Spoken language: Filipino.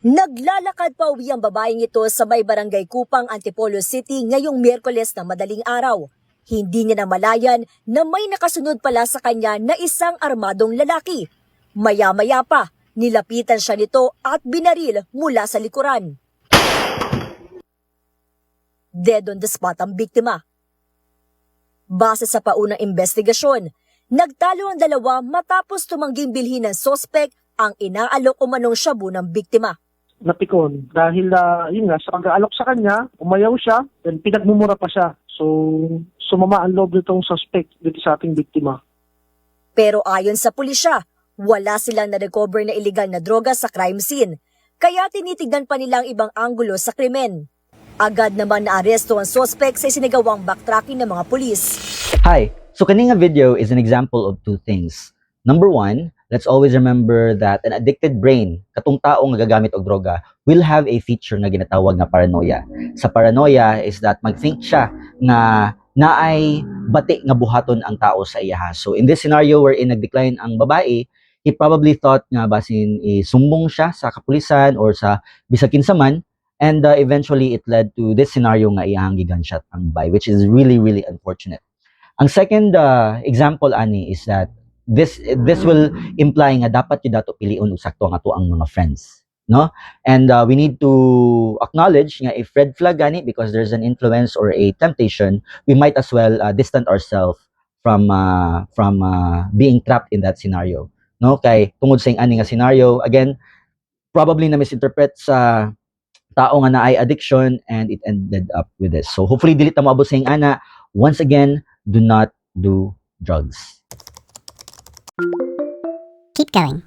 Naglalakad pa uwi ang babaeng ito sa may barangay Kupang, Antipolo City ngayong Miyerkules ng madaling araw. Hindi niya namalayan na may nakasunod pala sa kanya na isang armadong lalaki. Maya-maya pa, nilapitan siya nito at binaril mula sa likuran. Dead on the spot ang biktima. Base sa paunang investigasyon, nagtalo ang dalawa matapos tumangging bilhin ng sospek ang inaalok umanong shabu ng biktima. Napikon dahil yun nga sa pag-aalok sa kanya, umayaw siya, then pinagmumura pa siya. So sumama ang loob nitong suspect dito sa ating biktima. Pero ayon sa pulisya, wala silang na-recover na illegal na droga sa crime scene, kaya tinitignan pa nilang ibang anggulo sa krimen. Agad naman naaresto ang suspect sa isinagawang backtracking ng mga pulis. Hi, so kaninga video is an example of two things. Number one, let's always remember that an addicted brain, katong taong nagagamit og droga, will have a feature na ginatawag na paranoia. Sa paranoia is that mag-think siya na naay bati nga buhaton ang tao sa iyaha. So in this scenario wherein nag-decline ang babae, he probably thought nga basin sumbong siya sa kapulisan or sa bisag kinsa man, and eventually it led to this scenario nga iyang gigunshot ang babae, which is really unfortunate. Ang second example ani is that this will imply nga dapat yung dato piliun usakto ang ato ang mga friends, no? And we need to acknowledge nga if red flag gani because there's an influence or a temptation, we might as well distance ourselves from being trapped in that scenario, no? Kay tungod sa ani nga scenario, again, probably na misinterpret sa tao nga naay addiction and it ended up with this. So hopefully dili ta moabot sa ana. Once again, do not do drugs. Keep going.